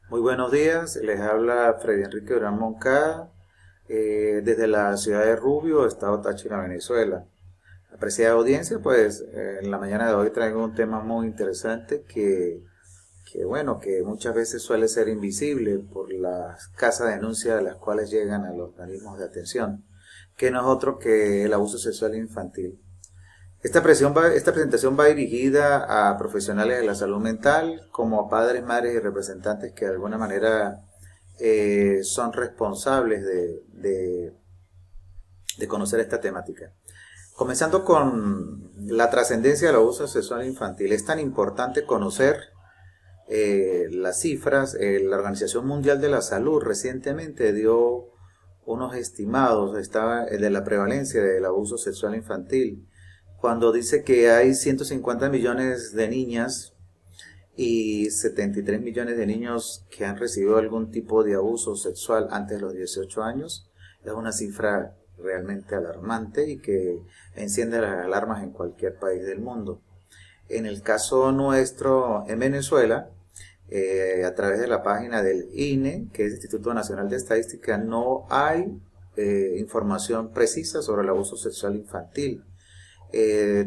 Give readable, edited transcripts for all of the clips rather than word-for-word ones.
Muy buenos días, les habla Freddy Enrique Durán Moncada desde la ciudad de Rubio, estado Táchira, Venezuela. Apreciada audiencia, pues en la mañana de hoy traigo un tema muy interesante que muchas veces suele ser invisible por la escasa denuncia de las cuales llegan a los organismos de atención, que no es otro que el abuso sexual infantil. Esta presentación va dirigida a profesionales de la salud mental, como a padres, madres y representantes que de alguna manera son responsables de conocer esta temática. Comenzando con la trascendencia del abuso sexual infantil. Es tan importante conocer las cifras. La Organización Mundial de la Salud recientemente dio unos estimados de la prevalencia del abuso sexual infantil, cuando dice que hay 150 millones de niñas y 73 millones de niños que han recibido algún tipo de abuso sexual antes de los 18 años. Es una cifra realmente alarmante y que enciende las alarmas en cualquier país del mundo. En el caso nuestro en Venezuela, a través de la página del INE, que es el Instituto Nacional de Estadística, no hay información precisa sobre el abuso sexual infantil.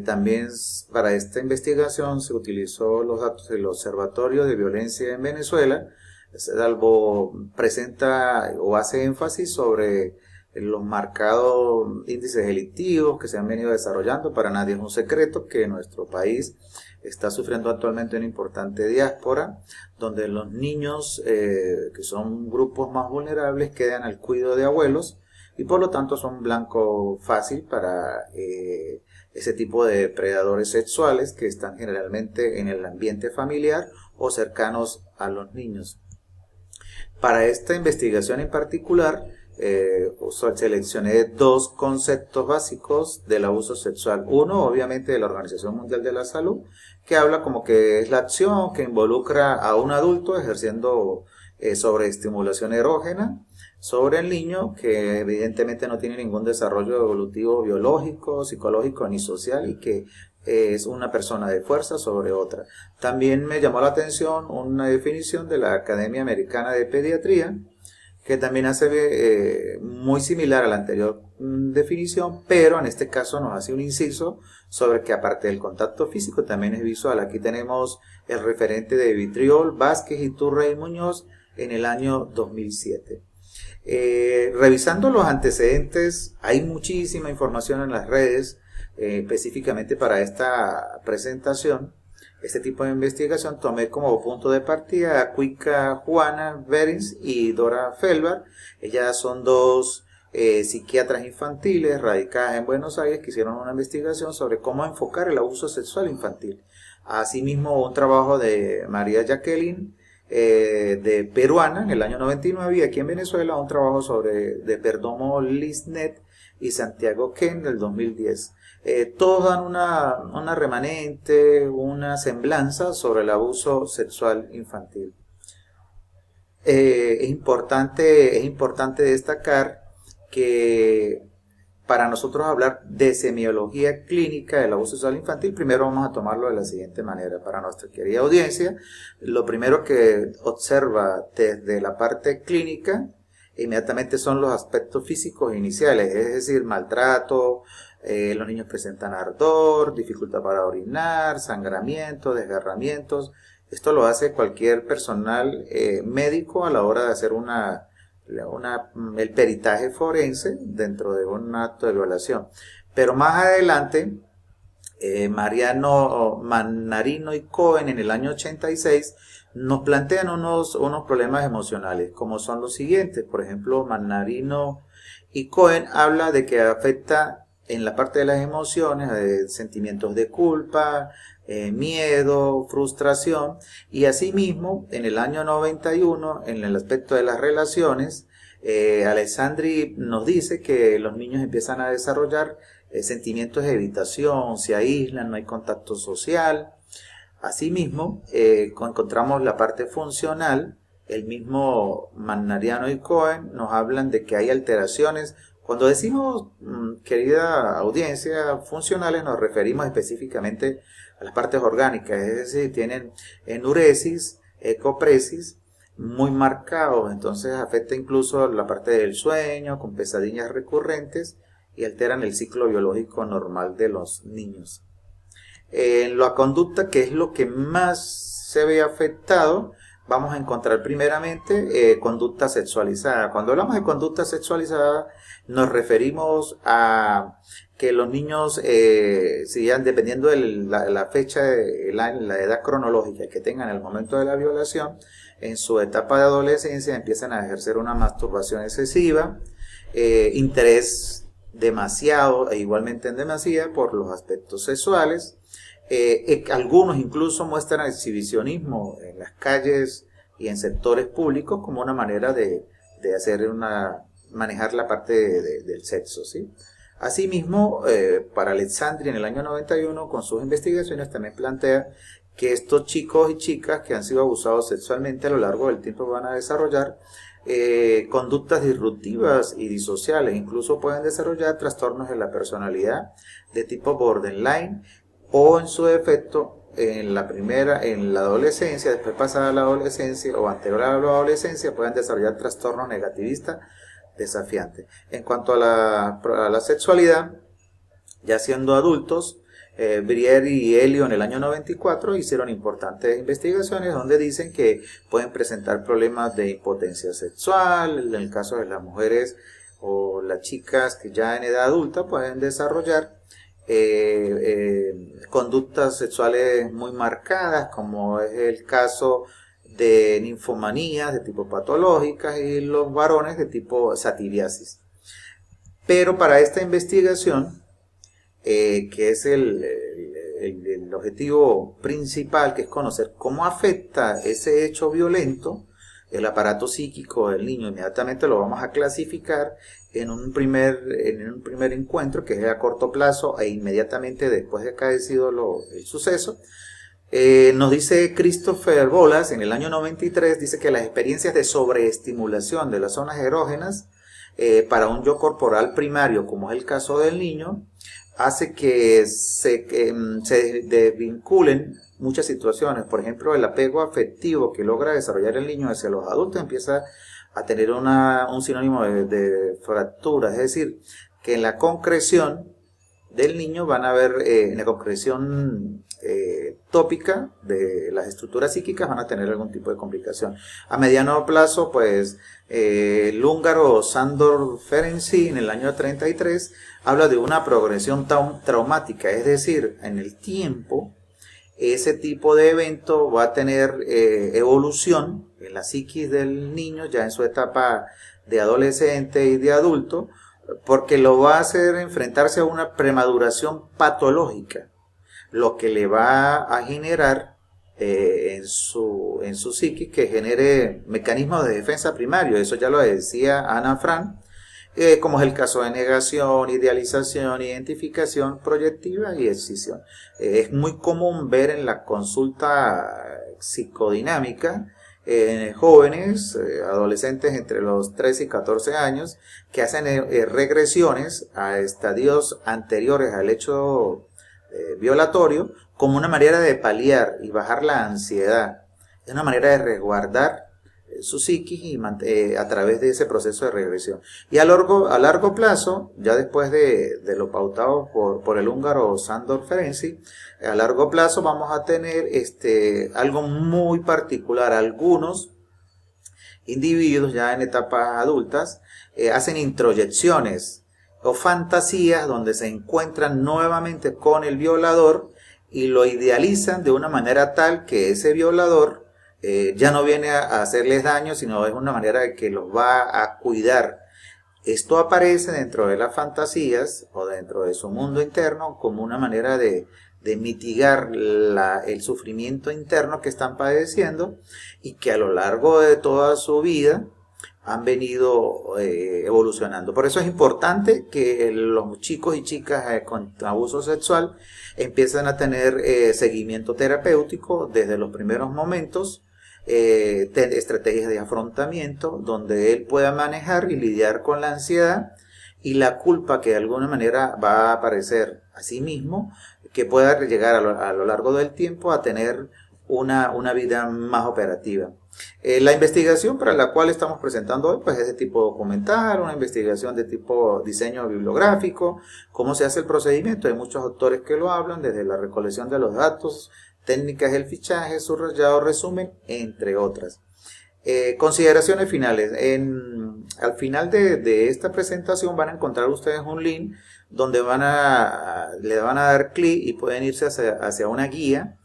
También para esta investigación se utilizó los datos del Observatorio de Violencia en Venezuela. Salvo presenta o hace énfasis sobre los marcados índices delictivos que se han venido desarrollando. Para nadie es un secreto que nuestro país está sufriendo actualmente una importante diáspora, donde los niños, que son grupos más vulnerables, quedan al cuidado de abuelos y por lo tanto son blanco fácil para ese tipo de depredadores sexuales que están generalmente en el ambiente familiar o cercanos a los niños. Para esta investigación en particular, seleccioné dos conceptos básicos del abuso sexual. Uno, obviamente, de la Organización Mundial de la Salud, que habla como que es la acción que involucra a un adulto ejerciendo sobreestimulación erógena sobre el niño, que evidentemente no tiene ningún desarrollo evolutivo biológico, psicológico ni social, y que es una persona de fuerza sobre otra. También me llamó la atención una definición de la Academia Americana de Pediatría, que también hace muy similar a la anterior definición, pero en este caso nos hace un inciso sobre que aparte del contacto físico también es visual. Aquí tenemos el referente de Vitriol, Vázquez, Iturre y Muñoz en el año 2007. Revisando los antecedentes, hay muchísima información en las redes, específicamente para esta presentación. Este tipo de investigación tomé como punto de partida a Cuica Juana Berins y Dora Felbar. Ellas son dos psiquiatras infantiles radicadas en Buenos Aires que hicieron una investigación sobre cómo enfocar el abuso sexual infantil. Asimismo, un trabajo de María Jacqueline de peruana en el año 99, y aquí en Venezuela un trabajo de Perdomo Lisnet y Santiago Ken del 2010. Todos dan una remanente, una semblanza sobre el abuso sexual infantil. Es importante destacar que para nosotros hablar de semiología clínica del abuso sexual infantil, primero vamos a tomarlo de la siguiente manera. Para nuestra querida audiencia, lo primero que observa desde la parte clínica inmediatamente son los aspectos físicos iniciales, es decir, maltrato, los niños presentan ardor, dificultad para orinar, sangramiento, desgarramientos. Esto lo hace cualquier personal médico a la hora de hacer el peritaje forense dentro de un acto de violación. Pero más adelante, Mariano Mannarino y Cohen en el año 86 nos plantean unos problemas emocionales, como son los siguientes. Por ejemplo, Mannarino y Cohen habla de que afecta en la parte de las emociones, sentimientos de culpa, miedo, frustración, y asimismo en el año 91, en el aspecto de las relaciones, Alessandri nos dice que los niños empiezan a desarrollar sentimientos de evitación, se aíslan, no hay contacto social. Asimismo, encontramos la parte funcional. El mismo Mannariano y Cohen nos hablan de que hay alteraciones. Cuando decimos, querida audiencia, funcionales, nos referimos específicamente a las partes orgánicas, es decir, tienen enuresis, ecopresis, muy marcados, entonces afecta incluso la parte del sueño, con pesadillas recurrentes y alteran el ciclo biológico normal de los niños. En la conducta, que es lo que más se ve afectado, vamos a encontrar primeramente conducta sexualizada. Cuando hablamos de conducta sexualizada, nos referimos a que los niños, dependiendo de la fecha, la edad cronológica que tengan en el momento de la violación, en su etapa de adolescencia empiezan a ejercer una masturbación excesiva, interés demasiado e igualmente en demasía por los aspectos sexuales. Algunos incluso muestran exhibicionismo en las calles y en sectores públicos como una manera de manejar la parte del sexo, ¿sí? Asimismo, para Alexandria en el año 91, con sus investigaciones, también plantea que estos chicos y chicas que han sido abusados sexualmente a lo largo del tiempo van a desarrollar conductas disruptivas y disociales, incluso pueden desarrollar trastornos de la personalidad de tipo borderline, o en su defecto en la adolescencia, después pasada la adolescencia o anterior a la adolescencia, pueden desarrollar trastornos negativistas desafiantes. En cuanto a la sexualidad, ya siendo adultos, Brier y Elio en el año 94 hicieron importantes investigaciones donde dicen que pueden presentar problemas de impotencia sexual. En el caso de las mujeres o las chicas que ya en edad adulta pueden desarrollar conductas sexuales muy marcadas, como es el caso de ninfomanías de tipo patológicas y los varones de tipo satiriasis. Pero para esta investigación, que es el objetivo principal, que es conocer cómo afecta ese hecho violento el aparato psíquico del niño, inmediatamente lo vamos a clasificar en un primer encuentro, que es a corto plazo e inmediatamente después de acaecido el suceso. Nos dice Christopher Bolas en el año 93, dice que las experiencias de sobreestimulación de las zonas erógenas para un yo corporal primario, como es el caso del niño, hace que se desvinculen muchas situaciones. Por ejemplo, el apego afectivo que logra desarrollar el niño hacia los adultos empieza a tener un sinónimo de fractura, es decir, que en la concreción del niño van a haber, en la concreción tópica de las estructuras psíquicas van a tener algún tipo de complicación. A mediano plazo, pues, el húngaro Sándor Ferenczi en el año 33 habla de una progresión traumática, es decir, en el tiempo ese tipo de evento va a tener evolución en la psiquis del niño ya en su etapa de adolescente y de adulto, porque lo va a hacer enfrentarse a una premaduración patológica, lo que le va a generar en su psiquis que genere mecanismos de defensa primarios. Eso ya lo decía Ana Frank, como es el caso de negación, idealización, identificación proyectiva y escisión. Es muy común ver en la consulta psicodinámica jóvenes, adolescentes entre los 13 y 14 años, que hacen regresiones a estadios anteriores al hecho violatorio como una manera de paliar y bajar la ansiedad. Es una manera de resguardar su psiquis y a través de ese proceso de regresión. Y a largo plazo, ya después de lo pautado por el húngaro Sándor Ferenczi, a largo plazo vamos a tener algo muy particular. Algunos individuos ya en etapas adultas hacen introyecciones o fantasías donde se encuentran nuevamente con el violador y lo idealizan de una manera tal que ese violador ya no viene a hacerles daño, sino es una manera de que los va a cuidar. Esto aparece dentro de las fantasías o dentro de su mundo interno como una manera de mitigar el sufrimiento interno que están padeciendo y que a lo largo de toda su vida han venido evolucionando. Por eso es importante que los chicos y chicas con abuso sexual empiecen a tener seguimiento terapéutico desde los primeros momentos, estrategias de afrontamiento donde él pueda manejar y lidiar con la ansiedad y la culpa que de alguna manera va a aparecer a sí mismo, que pueda llegar a lo largo del tiempo a tener una vida más operativa. La investigación para la cual estamos presentando hoy, pues es de tipo documental, una investigación de tipo diseño bibliográfico, cómo se hace el procedimiento. Hay muchos autores que lo hablan, desde la recolección de los datos, técnicas del fichaje, subrayado, resumen, entre otras. Consideraciones finales. Al final de esta presentación van a encontrar ustedes un link donde le van a dar clic y pueden irse hacia una guía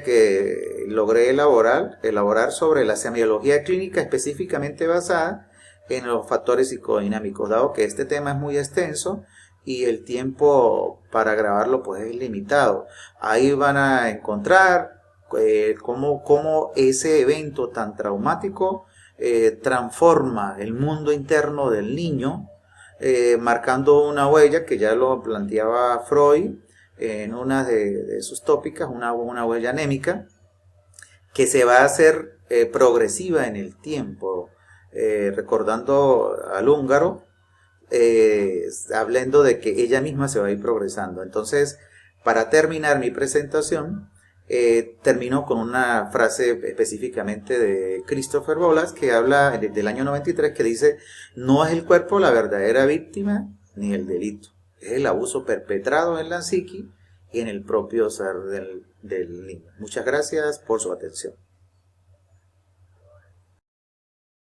que logré elaborar sobre la semiología clínica específicamente basada en los factores psicodinámicos, dado que este tema es muy extenso y el tiempo para grabarlo pues es limitado. Ahí van a encontrar cómo ese evento tan traumático transforma el mundo interno del niño, marcando una huella que ya lo planteaba Freud en una de sus tópicas, una huella anémica, que se va a hacer progresiva en el tiempo, recordando al húngaro, hablando de que ella misma se va a ir progresando. Entonces, para terminar mi presentación, termino con una frase específicamente de Christopher Bolas, que habla del año 93, que dice: no es el cuerpo la verdadera víctima ni el delito, es el abuso perpetrado en la psiqui y en el propio ser del niño. Muchas gracias por su atención.